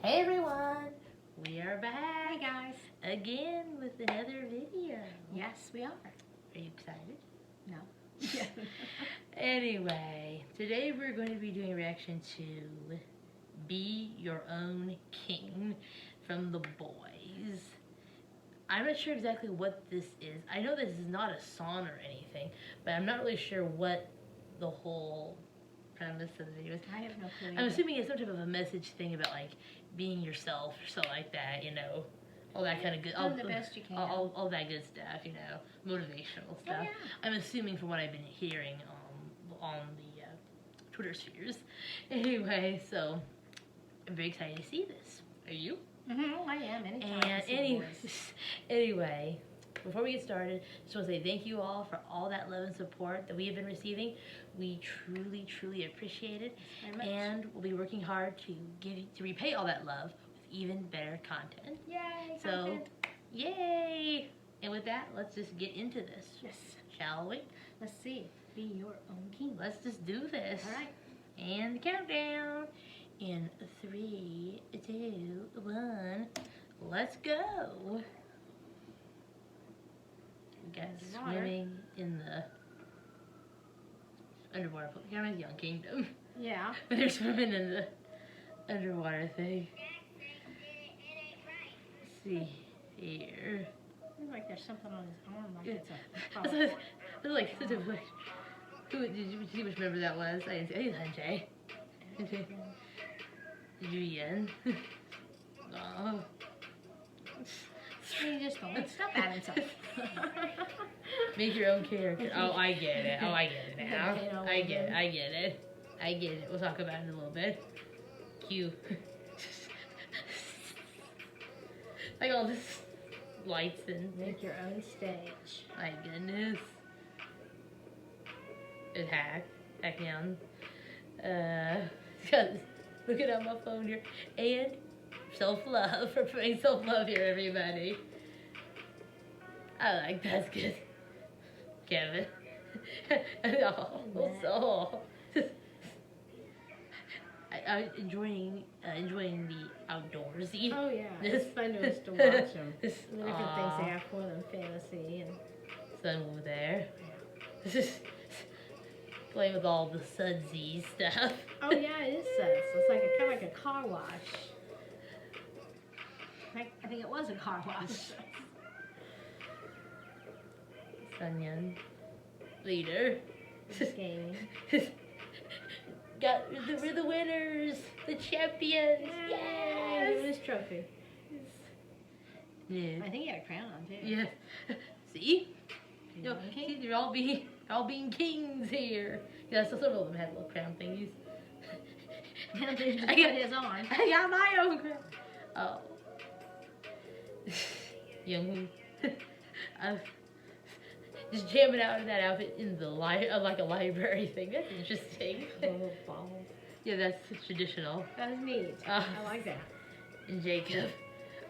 Hey everyone, we are back. Hey guys. Again with another video. Yes, we are. Are you excited? No. Anyway, today we're going to be doing a reaction to Be Your Own King from The Boyz. I'm not sure exactly what this is. I know this is not a song or anything, but I'm not really sure what the whole premise of the video is. I have no clue. I'm assuming it's some type of a message thing about like being yourself or something like that, you know, all that kind of good, Doing the best you can. all that good stuff, you know, motivational stuff. Oh, yeah. I'm assuming from what I've been hearing on the Twitter spheres. Anyway, so I'm very excited to see this. Are you? I am. Anytime. And anyway, before we get started, just want to say thank you all for all that love and support that we have been receiving. We truly, truly appreciate it, and we'll be working hard to repay all that love with even better content. Yay! So, Content. yay! And with that, let's just get into this. Yes. Shall we? Let's see. Be your own king. Let's just do this. All right. And the countdown in 3, 2, 1. Let's go. We got swimming in the underwater pool. Kind of Young Kingdom. Yeah. But they're swimming in the underwater thing. Let's see here. Seems like there's something on his arm. Like it's a. That's like such a like. Did you see which member that was? I didn't see. I think it's Sanjay. Julian. Oh. He just don't stop at himself. Make your own character. Oh, I get it. Oh, I get it now. I get it. We'll talk about it in a little bit. Cute. Like all this lights and... Make your own stage. My goodness. It's hack down. Looking at my phone here. And self-love. We're putting self-love here, everybody. I like that's good. Kevin. I'm enjoying the outdoorsy. Oh yeah, This, it's fun to us to watch them. This, The different things they have for them, fantasy and. Sun over there. This is playing with all the sudsy stuff. Oh yeah, it is suds. It's like kind of like a car wash. I think it was a car wash. Sunyan, leader. Gaming. We're the winners, the champions. Yay! Give him his trophy. Yeah. I think he had a crown on too. Yeah. See? No, See, they're all being kings here. Yeah, so some of them had little crown thingies. Now they just put his on. I got my own crown. Oh. Young. I'm just jamming out in that outfit in the like a library thing. That's interesting. Little balls. Yeah, that's traditional. That is neat. I like that. And Jacob,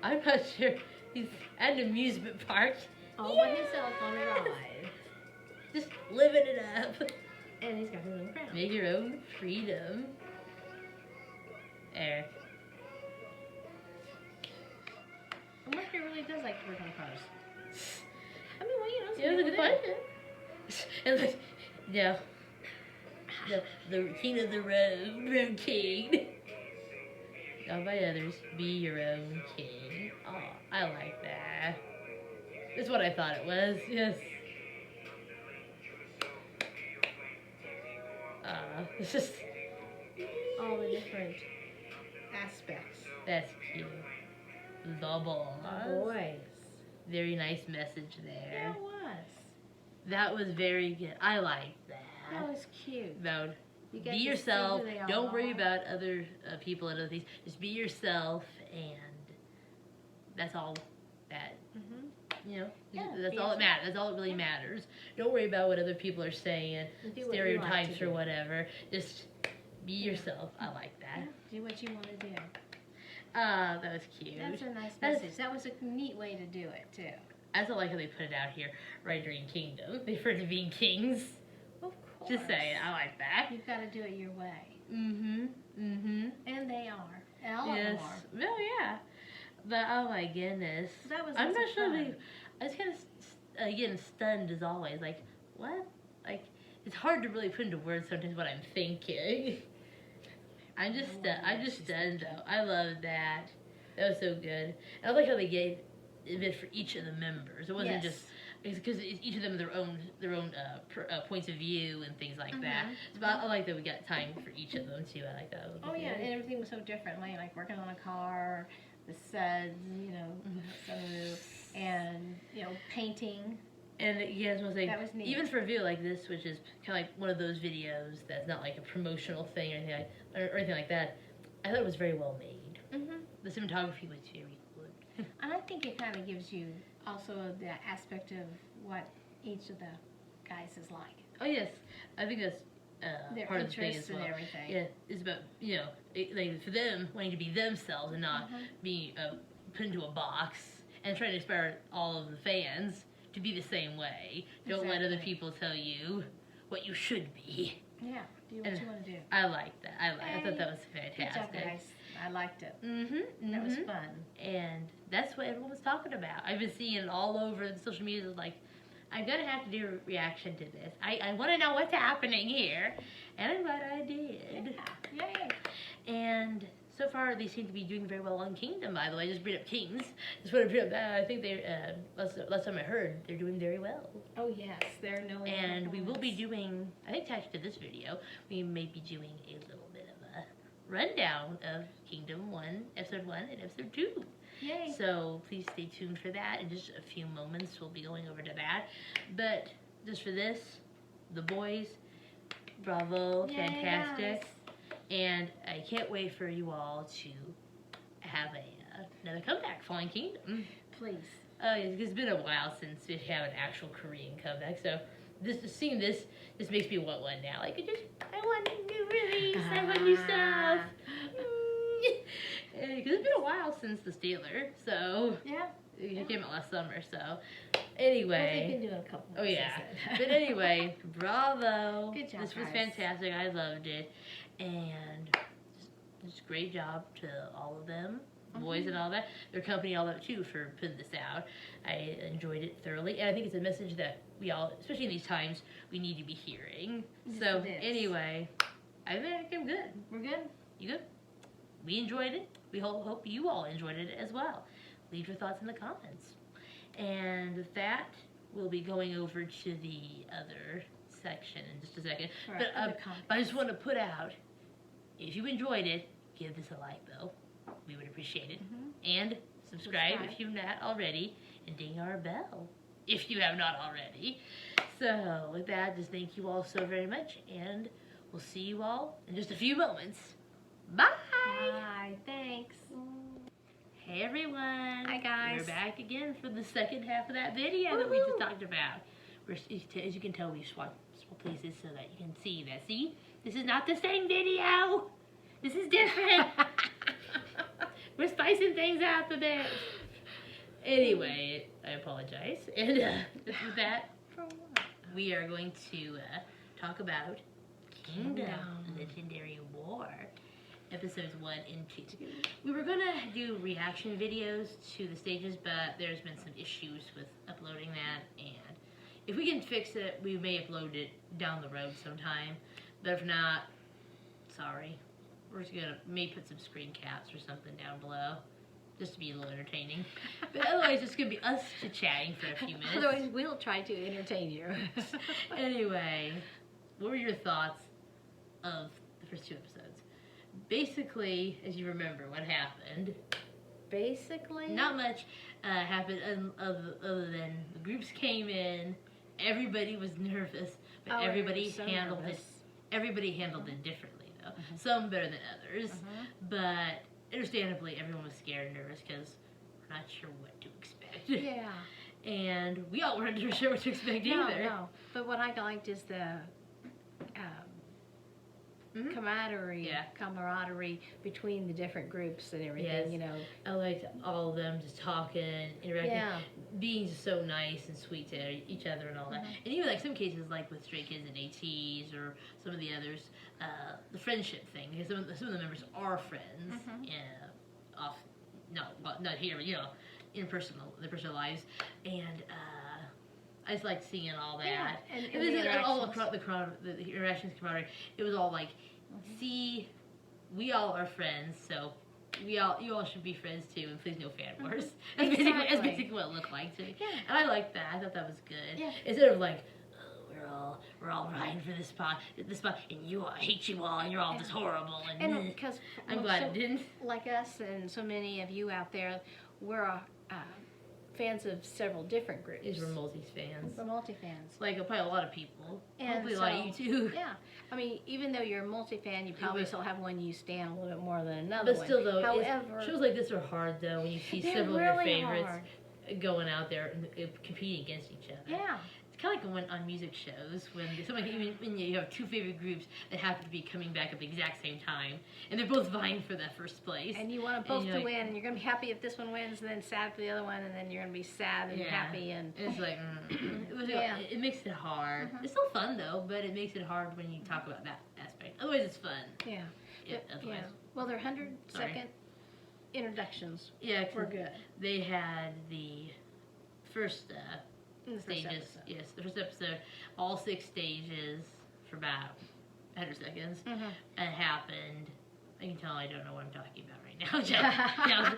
I'm not sure he's at an amusement park. All by himself on a ride. Just living it up. And he's got his own crown. Make your own freedom. Eric. I wonder if he really does like to work on cars. I mean, well, you know, Yeah, it was a good question. And like, yeah, the king of the road king. Not by others, be your own king. Oh, I like that. That's what I thought it was. Yes. It's just all the different aspects. That's cute. The Boyz. Very nice message there. Yeah, it was. That was very good. I like that. That was cute. About You be get to yourself. see who they Don't worry are. about other people and other things. Just be yourself, and that's all that. You know, Yeah, that's be all yourself. that matters. That's all that really matters. Don't worry about what other people are saying, Do what you like stereotypes to or do. whatever. Just be yourself. I like that. Do what you want to do. That was cute. That's a nice message. That was a neat way to do it, too. I also like how they put it out here right during Kingdom. They refer to being kings. Of course. Just saying, I like that. You've got to do it your way. Mm-hmm. Mm-hmm. And they are. And all of Yes. them are. Yeah, But oh my goodness, That was I'm lots not of sure. fun. I was kind of again stunned as always. Like what? Like it's hard to really put into words sometimes what I'm thinking. I'm just stunned though. I love that. That was so good. And I like how they gave a bit for each of the members. It wasn't just because each of them have their own points of view and things like that. So I like that we got time for each of them too. I like that. Oh yeah, and everything was so different. Like working on a car, the suds, you know, sunroof, and you know, painting. And you guys want to say, That was neat. even for a video like this, which is kind of like one of those videos that's not like a promotional thing or anything like that, I thought it was very well made. The cinematography was very good. And I think it kind of gives you also the aspect of what each of the guys is like. Oh yes, I think that's Their part of the thing interests as well. and everything. Yeah, it's about like for them wanting to be themselves and not being put into a box, and trying to inspire all of the fans to be the same way. Don't let other people tell you what you should be. Yeah, do what you want to do. I like that. I thought that was fantastic. Good job, guys. I liked it. That was fun. And that's what everyone was talking about. I've been seeing it all over the social media. Like, I'm going to have to do a reaction to this. I want to know what's happening here. And I'm glad I did. Yeah. Yay. And so far, they seem to be doing very well on Kingdom, by the way. I just bring up Kings. Just want to bring up that. I think they, last time I heard, they're doing very well. Oh, yes. They're knowing. And we will be doing, I think attached to this video, we may be doing a little bit of a rundown of Kingdom 1, Episode 1, and Episode 2. Yay. So please stay tuned for that. In just a few moments, we'll be going over to that. But just for this, The Boyz, bravo, Yay, fantastic. guys. And I can't wait for you all to have another comeback following Kingdom. Please. It's been a while since we have an actual Korean comeback, so seeing this makes me want one now. Like, I want a new release, I want new stuff. Because it's been a while since The Stealer, so Yeah. it came out last summer, so anyway. Well, they've been doing a couple. Oh yeah, but anyway, bravo. Good job, This was guys. fantastic. I loved it, and just great job to all of them, boys and all that, their company, all that too, for putting this out. I enjoyed it thoroughly, and I think it's a message that we all, especially in these times, we need to be hearing. Yes, So it is. anyway, I think I'm good. We're good. You good? We enjoyed it. We hope you all enjoyed it as well. Leave your thoughts in the comments. And with that, we'll be going over to the other section in just a second. For But other comments. I just want to put out, if you enjoyed it, give this a like though. We would appreciate it. And subscribe if you've not already, and ding our bell if you have not already. So with that, just thank you all so very much, and we'll see you all in just a few moments. Bye! Bye. Thanks. Hey everyone! Hi, guys. We're back again for the second half of that video that we just talked about. As you can tell, we swapped places so that you can see that. See? This is not the same video! This is different! We're spicing things up a bit. Anyway, I apologize. And just with that, we are going to talk about Kingdom Legendary War. Episodes 1 and 2. We were gonna do reaction videos to the stages, but there's been some issues with uploading that, and if we can fix it, we may upload it down the road sometime. But if not, sorry. We're just gonna maybe put some screen caps or something down below, just to be a little entertaining. But otherwise, it's gonna be us chit-chatting for a few minutes. Otherwise, we'll try to entertain you. Anyway, what were your thoughts of the first 2 episodes? Basically, as you remember, what happened. Basically? Not much happened other than the groups came in, everybody was nervous, but everybody handled it. Everybody handled it differently, though. Some better than others, but understandably, everyone was scared and nervous because we're not sure what to expect. Yeah. And we all weren't sure what to expect either. No. But what I liked is the camaraderie between the different groups and everything, Yes. you know. I liked all of them just talking, interacting, being so nice and sweet to each other and all that. And even like some cases, like with Stray Kids and ATEEZ or some of the others, the friendship thing, because some of the members are friends, not here, but in their personal lives, and I just liked seeing all that. Yeah, and it was all the the interactions, camaraderie. It was all like, see, we all are friends, so you all should be friends too, and please no fan wars. That's basically what it looked like to me. Yeah. And I liked that. I thought that was good. Yeah. Instead of like, oh, we're all riding for this spot, and I hate you all, and you're all just horrible. And because I'm glad it didn't. Like us and so many of you out there, we're fans of several different groups. We're multi-fans. We're multi-fans. Like probably a lot of people. And hopefully so, like you too. Yeah. I mean, even though you're a multi-fan, you probably still have one you stand a little bit more than another But still, though, however, shows like this are hard, though, when you see several of your favorites going out there and competing against each other. Yeah. It's kind of like when on music shows, when you have two favorite groups that happen to be coming back at the exact same time, and they're both vying for that first place. And you want them both to win, and you're going to be happy if this one wins, and then sad for the other one, and then you're going to be sad and happy. And it's like, it makes it hard. It's still fun, though, but it makes it hard when you talk about that aspect. Otherwise, it's fun. Yeah. Otherwise. Well, their 100-second introductions were good. They had the first stages. Yes, the first episode, all 6 stages for about 100 seconds. It happened. I can tell I don't know what I'm talking about right now.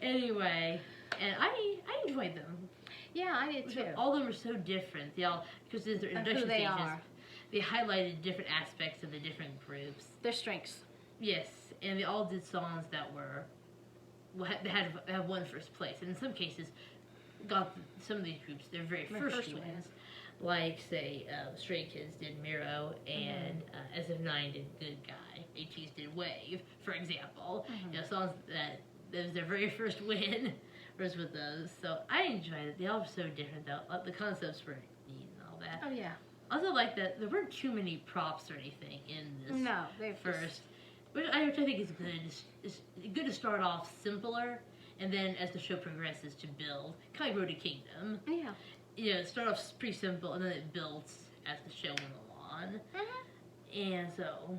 Anyway, and I enjoyed them. Yeah, I did too. All of them are so different. They all, because their introduction stages, they highlighted different aspects of the different groups. Their strengths. Yes, and they all did songs that they had won first place, and in some cases got some of these groups their very first wins. Like, say, Stray Kids did Miro, and SF9 did Good Guy. ATEEZ did Wave, for example. Songs that was their very first win was with those. So I enjoyed it. They all were so different, though. The concepts were neat and all that. Oh, yeah. I also like that there weren't too many props or anything in this. No, Which I think is good. It's good to start off simpler, and then as the show progresses to build, kind of like Road to Kingdom. Yeah. Start off pretty simple, and then it builds as the show went along. And so,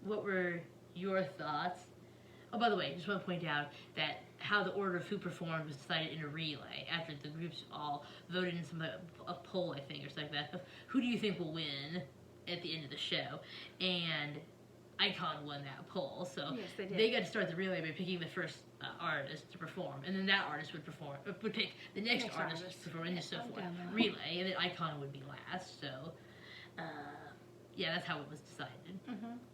what were your thoughts? Oh, by the way, I just want to point out that how the order of who performed was decided in a relay after the groups all voted in a poll, I think, or something like that, of who do you think will win at the end of the show. And iKON won that poll, so they got to start the relay by picking the first artist to perform, and then that artist would pick the next artist to perform, and so forth. Relay, and then iKON would be last. So, that's how it was decided.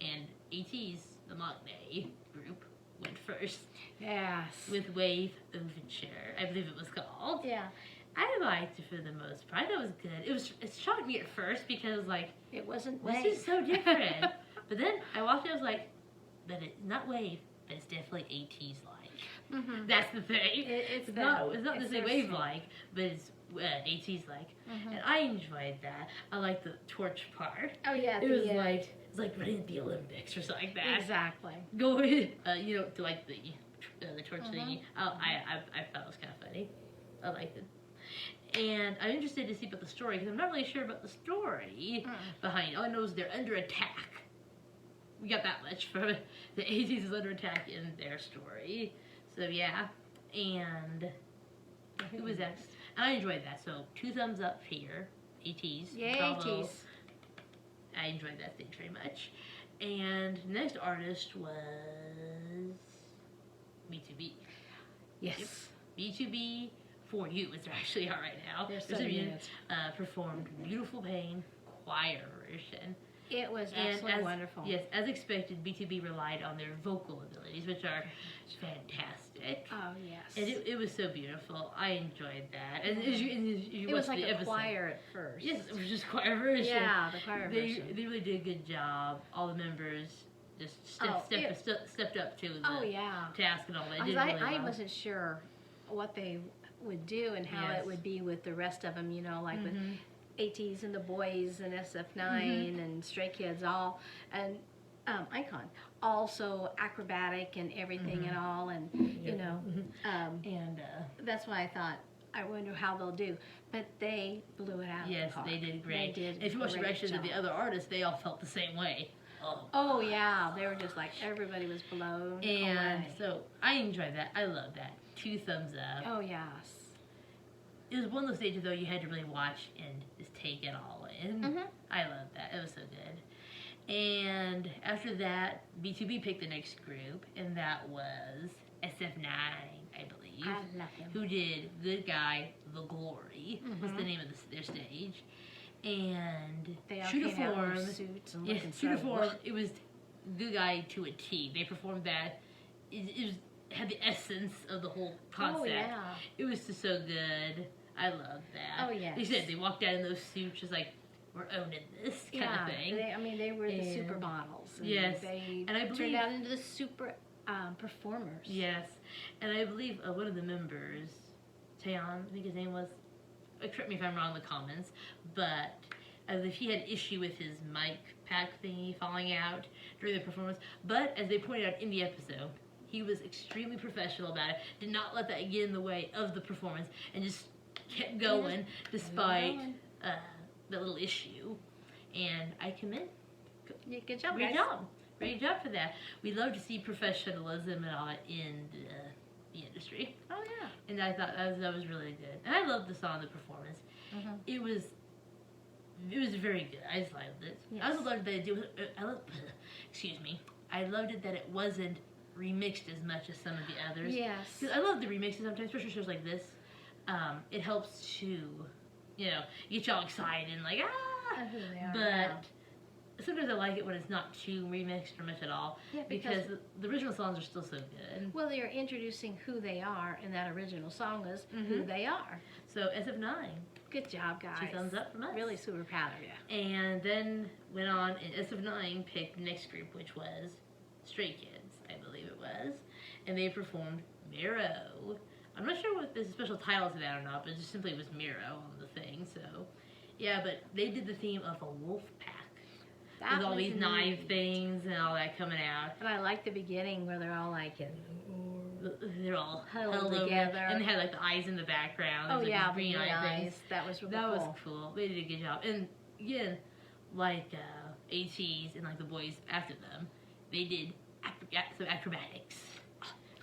And ATEEZ, the Magne group, went first. Yes. With Wave Overture, I believe it was called. Yeah. I liked it for the most part. I thought it was good. It shocked me at first because it wasn't Wave. This is so different. But then I walked in, I was like, but it's not Wave, but it's definitely ATEEZ-like. That's the thing. It's not necessarily Wave-like, but it's ATEEZ-like. And I enjoyed that. I liked the torch part. Oh, yeah. It was like running at the Olympics or something like that. Exactly. Going, to like the torch thingy. I thought it was kind of funny. I liked it. And I'm interested to see about the story, because I'm not really sure about the story behind it. All I know is they're under attack. We got that much from the ATEEZ is under attack in their story. So, yeah. And who was that? I enjoyed that. So, 2 thumbs up here. ATEEZ. Yay, ATEEZ. I enjoyed that stage very much. And the next artist was BTOB. Yes. Yep. BTOB For You, which they actually are right now. They're so good. Performed Beautiful Pain choir version. It was absolutely wonderful. Yes, as expected, BTOB relied on their vocal abilities, which are fantastic. Oh, yes. And it was so beautiful. I enjoyed that. And as you it was watched like the a episode, choir at first. Yes, it was just choir version. Yeah, the choir version. They really did a good job. All the members just stepped up to the task and all that. I wasn't sure what they would do and how it would be with the rest of them, with ATEEZ and THEBOYZ and SF9 and Stray Kids all, and iKON, also acrobatic and everything and all, and that's why I thought, I wonder how they'll do, but they blew it out. Yes, they did great. They did. If you watch the reactions of the other artists, they all felt the same way. Oh yeah, they were just like, everybody was blown And away. so I enjoyed that. I love that. 2 thumbs up. Oh yes. It was one of those stages though you had to really watch and just take it all in. Mhm. I loved that. It was so good. And after that, BTOB picked the next group, and that was SF9, I believe. I love him. Who did Good Guy, The Glory, was the name of their stage. And They all true to came out in their form, suits and yes, looking true to so form, it was Good Guy to a T. They performed that. It had the essence of the whole concept. Oh yeah. It was just so good. I loved that. Oh, yes. They said they walked out in those suits just like, we're owning this kind of thing. They were the And- supermodels. And Yes. They And I believe- turned out into the super performers. Yes. And I believe one of the members, Taeyeon, I think his name was, correct me if I'm wrong in the comments, but as if he had issue with his mic pack thingy falling out during the performance. But as they pointed out in the episode, he was extremely professional about it, did not let that get in the way of the performance, and just kept going despite that little issue. And I commend. Yeah, good job, Great guys. job. Great job for that. We love to see professionalism and all that in the industry. Oh yeah. And I thought that was really good. And I loved the song, the performance. Mhm. It was very good. I just loved it. Yes. I also loved that excuse me. I loved it that it wasn't remixed as much as some of the others. Yes. Because I love the remixes sometimes, especially shows like this. It helps to, get y'all excited and like, Who they are, But yeah. sometimes I like it when it's not too remixed or much at all. Yeah, because the original songs are still so good. Well, they're introducing who they are, and that original song is who they are. So SF9, Good job, guys. 2 thumbs up from us. Really super proud of you. And then went on, and SF9 picked the next group, which was Stray Kids, I believe it was. And they performed Miro. I'm not sure what the special title to that or not, but it just simply was Miro on the thing. So, yeah, but they did the theme of a wolf pack. That With all was these knife neat. things and all that coming out. And I like the beginning where they're all like, They're all Huddled held over, together. and they had like the eyes in the background. oh There's, like, yeah, these green eye things. That was really That cool. was cool. They did a good job. And again, like ATEEZ and like the boys after them, they did some acrobatics,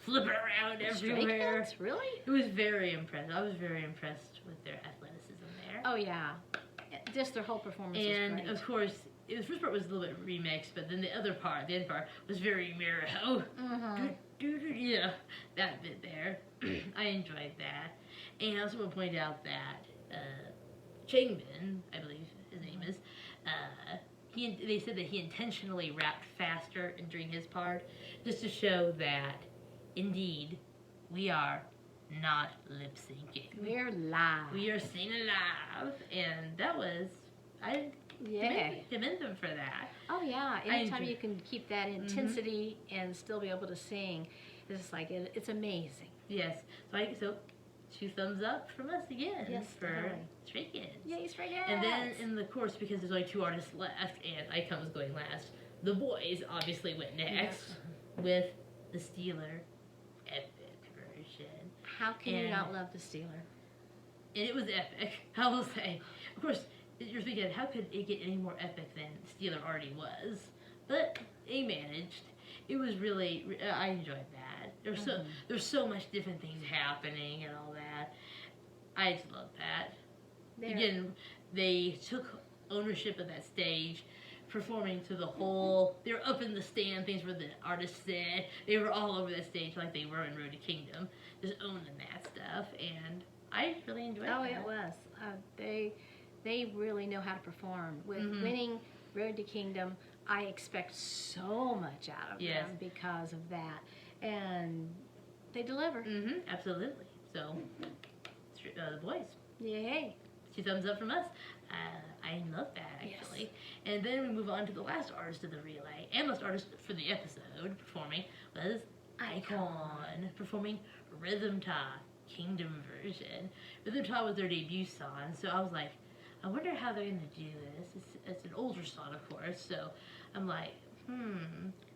flipping around Stray everywhere. Kids? Really? It was very impressive. I was very impressed with their athleticism there. Oh yeah. Just their whole performance And was great. of course, the first part was a little bit remixed, but then the end part, was very Miro. Yeah, that bit there. I enjoyed that. And I also want to point out that Changmin, I believe his name is, they said that he intentionally rapped faster during his part, just to show that, indeed, we are not lip syncing. We're live. We are singing live, and that was, I Yeah. commend them for that. Oh yeah. I Anytime enjoy- you can keep that intensity and still be able to sing, it's like it's amazing. Yes, so 2 thumbs up from us again Yes, for definitely. Stray Kids. Yay, Stray Kids. And then in the course, because there's only 2 artists left and iKON was going last, THEBOYZ obviously went next with the Steeler epic version. How can you and- not love the Steeler? And it was epic, I will say. Of course, you're thinking, how could it get any more epic than Steeler already was? But they managed. It was really, I enjoyed that. There's so much different things happening and all that. I just love that. Again, they took ownership of that stage, performing to the whole. They were up in the stand, things where the artists said. They were all over that stage like they were in Road to Kingdom, just owning that stuff. And I really enjoyed that. Oh, it was. They really know how to perform. With winning Road to Kingdom, I expect so much out of Yes. them because of that, and they deliver. Absolutely. So, the boys. Yay! 2 thumbs up from us. I love that, actually. And then we move on to the last artist of the relay, and last artist for the episode performing was iKON, performing Rhythm Ta Kingdom version. Rhythm Ta was their debut song, so I was like, I wonder how they're going to do this. It's an older song, of course, so I'm like,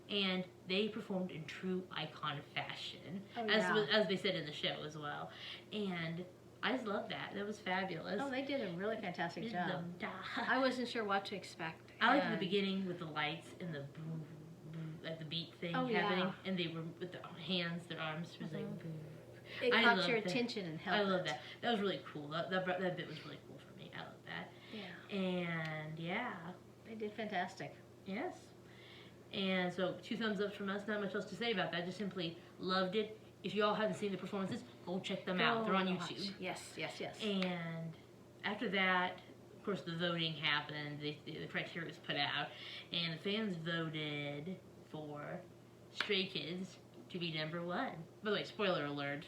And they performed in true iKON fashion, Oh, yeah. as they said in the show as well. And I just love that. That was fabulous. Oh, they did a really fantastic Did job. them die. I wasn't sure what to expect. I liked the beginning with the lights and the boom, boom, like the beat thing happening, and they were with their hands, their arms was like boom. It caught your attention and helped. I love that. That was really cool. That bit was really cool for me. I love that. Yeah. And yeah. They did fantastic. Yes. And so 2 thumbs up from us. Not much else to say about that. Just simply loved it. If you all haven't seen the performances, go check them out. They're on YouTube. Yes, yes, yes. And after that, of course, the voting happened. The criteria was put out, and the fans voted for Stray Kids to be number 1. By the way, spoiler alert.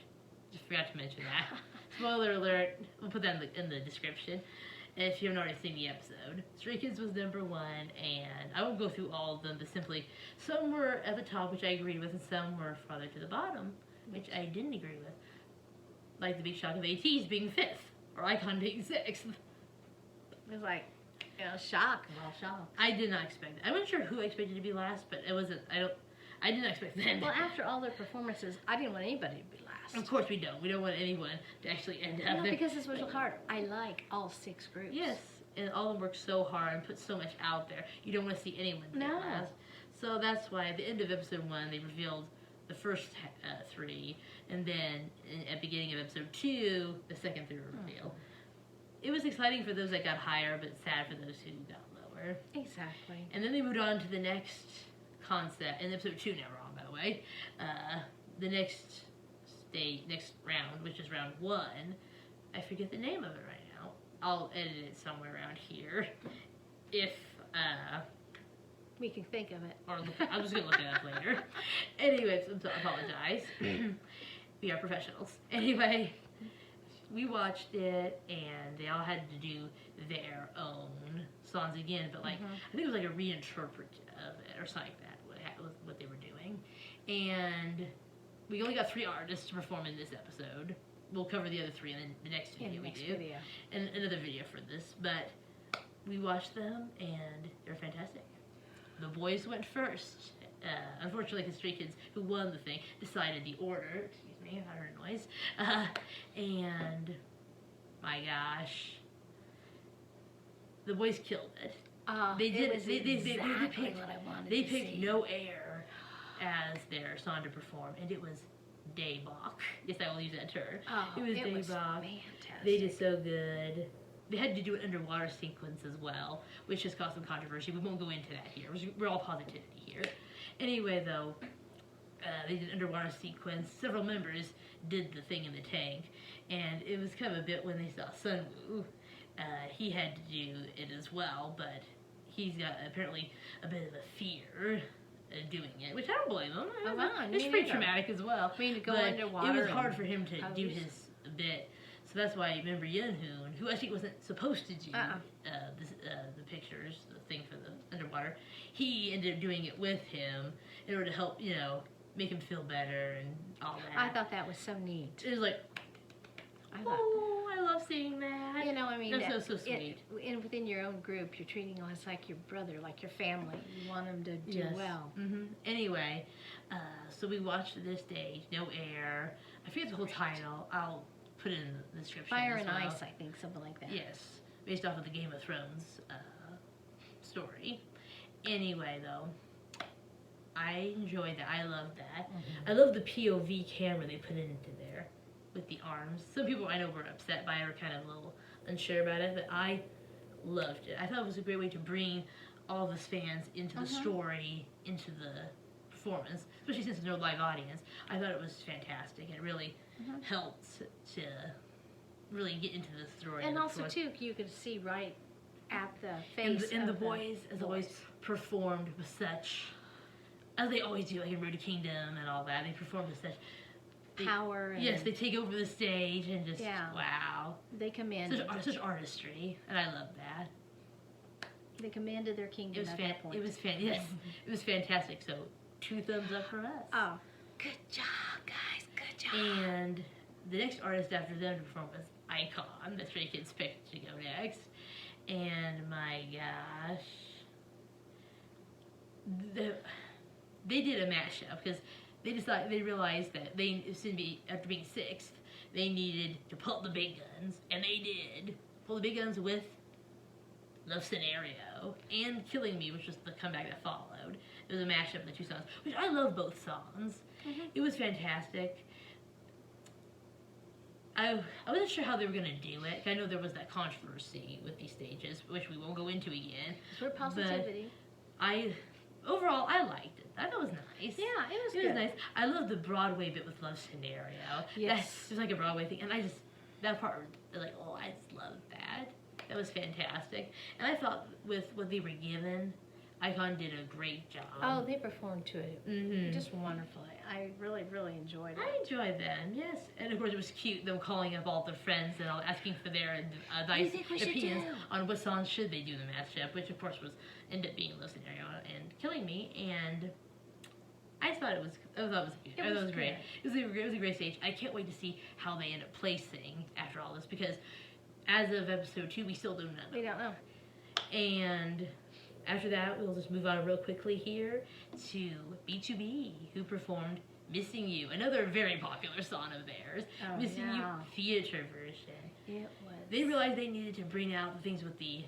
Just forgot to mention that. Spoiler alert. We'll put that in the description if you haven't already seen the episode. Stray Kids was number 1, and I won't go through all of them, but simply some were at the top, which I agreed with, and some were farther to the bottom, which I didn't agree with. Like the big shock of ATEEZ being 5th, or iKON being 6th. It was like, shock. Well, shock. I did not expect that. I'm not sure who I expected to be last, but it wasn't. I didn't expect that. Well, after all their performances, I didn't want anybody to be last. Of course we don't. We don't want anyone to actually end up there. Because this was hard. I like all 6 groups. Yes, and all of them work so hard and put so much out there. You don't want to see anyone get last. So that's why at the end of episode 1, they revealed the first 3, and then at the beginning of episode 2, the second 3 reveal. It was exciting for those that got higher, but sad for those who got lower. Exactly. And then they moved on to the next concept, in episode 2 now we're on, by the way. The next round, which is round 1. I forget the name of it right now. I'll edit it somewhere around here. If, we can think of it. or I'm just going to look it up later. Anyways, I apologize. We are professionals. Anyway, we watched it, and they all had to do their own songs again, but like, I think it was like a reinterpret of it, or something like that, what they were doing. And we only got 3 artists to perform in this episode. We'll cover the other 3 in the next video we do. And another video for this, but we watched them, and they're fantastic. The boys went first. Unfortunately, the Stray Kids, who won the thing, decided the order. Excuse me, I heard a noise. And my gosh, the boys killed it. They did. They picked No Air as their song to perform, and it was Daybach. Yes, I will use that term. It was Daybach. Fantastic. They did so good. They had to do an underwater sequence as well, which has caused some controversy. We won't go into that here. We're all positivity here. Anyway, though, they did an underwater sequence. Several members did the thing in the tank, and it was kind of a bit when they saw Sunwoo. He had to do it as well, but he's got apparently a bit of a fear of doing it, which I don't blame him. It's pretty traumatic as well. I mean, to go but underwater. It was hard for him to do his bit. So that's why I remember Yeonhoon, who actually wasn't supposed to do the pictures, the thing for the underwater, he ended up doing it with him in order to help, make him feel better and all that. I thought that was so neat. It was like, I love seeing that. That's so sweet. And within your own group, you're treating them as like your brother, like your family. You want them to do well. Anyway, so we watched this stage, No Air. I forget the whole title. I'll put it in the description. Fire and Ice, I think, something like that. Yes, based off of the Game of Thrones story. Anyway, though, I enjoyed that. I love that. I love the POV camera they put into there with the arms. Some people I know were upset by it or kind of a little unsure about it, but I loved it. I thought it was a great way to bring all the fans into the story, into the performance, especially since it's no live audience. I thought it was fantastic. It really helped to really get into the story. And also, too, you could see right at the face and the boys, as always, performed with such, as they always do, like in Road to Kingdom and all that, they performed with such power. Yes, they take over the stage and just, wow. They commanded. Such artistry, and I love that. They commanded their kingdom at that point. It was fantastic. So, 2 thumbs up for us. Oh, good job, guys. Good job. And the next artist after them to perform was iKON. The Stray Kids picked to go next. And my gosh, they did a mashup because they realized that after being sixth, they needed to pull the big guns, and they did. Pull the big guns with Love Scenario and Killing Me, which was the comeback that followed. It was a mashup of the two songs, which I love both songs. It was fantastic. I wasn't sure how they were going to do it. I know there was that controversy with these stages, which we won't go into again. For positivity. Overall, I liked it. I thought it was nice. Yeah, it was It good. was nice. I love the Broadway bit with Love Scenario. Yes. It was like a Broadway thing. And that part, like, oh, I just loved that. That was fantastic. And I thought with what they were given, iKON did a great job. Oh, they performed to it just wonderfully. I really, really enjoyed it. I enjoyed them, yes. And of course it was cute, them calling up all their friends and all asking for their advice, opinions on what songs should they do in the mashup, which of course ended up being Love Scenario and Killing Me, and I thought it was good. I thought it was great. It was a great stage. I can't wait to see how they end up placing after all this, because as of episode 2, we still don't know. We don't know. And after that, we'll just move on real quickly here to BTOB, who performed Missing You, another very popular song of theirs. Oh, Missing yeah. You theater version. It was. They realized they needed to bring out the things with the,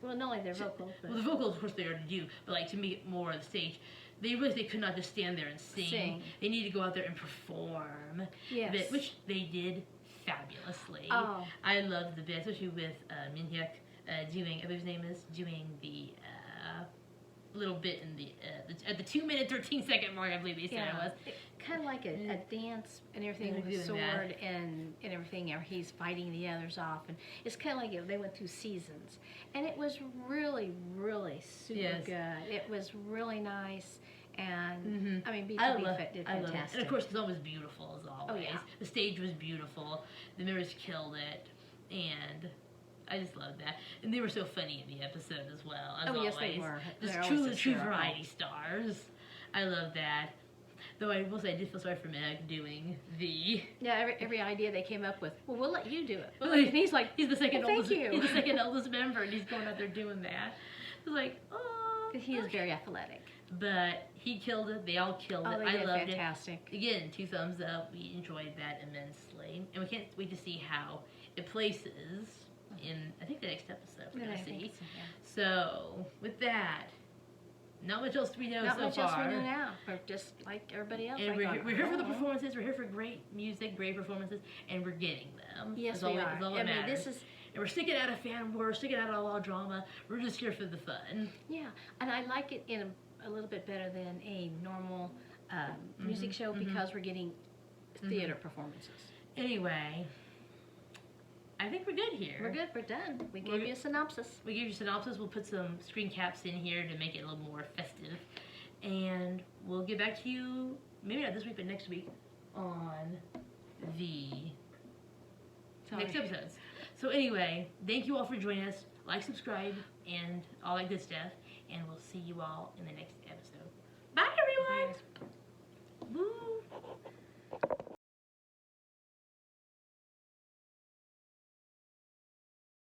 Well, not only their vocals, but well, the vocals, of course, they already do, but like to make it more of the stage. They realized they could not just stand there and sing. They needed to go out there and perform. Yes. Which they did fabulously. Oh. I loved the bit, especially with Minhyuk doing, I believe his name is, doing the little bit in at the 2-minute 13-second mark, I believe they said it was. Kind of like a dance and everything with the sword and everything, or he's fighting the others off. And it's kind of like they went through seasons. And it was really, really super good. It was really nice. And, I mean, BTOB did fantastic. And of course, the song was beautiful, as always. Oh, yeah. The stage was beautiful. The members killed it. And I just loved that. And they were so funny in the episode as well, as always. Yes, they were. Just true variety stars. I love that. Though I will say I did feel sorry for Meg doing the... Yeah, every idea they came up with, well, we'll let you do it. Well, and he's like, he's the second well, oldest. thank you. He's the second oldest member, and he's going out there doing that. It's like, oh. He is very athletic. But he killed it. They all killed it. I loved fantastic. it. Again, 2 thumbs up. We enjoyed that immensely, and we can't wait to see how it places in, I think, the next episode we're going to see. So, with that, not much else we know so far. Not much else we know now. We're just like everybody else. And we're here for the performances. We're here for great music, great performances, and we're getting them. Yes, we are. I mean, this is... And we're sticking out of fan war, sticking out of a lot of drama. We're just here for the fun. Yeah, and I like it in a little bit better than a normal music show because we're getting theater performances. Anyway, I think we're good here. We're good. We're done. We gave you a synopsis. We gave you a synopsis. We'll put some screen caps in here to make it a little more festive. And we'll get back to you, maybe not this week, but next week, on the next episodes. So anyway, thank you all for joining us. Like, subscribe, and all that good stuff. And we'll see you all in the next episode. Bye, everyone! Woo!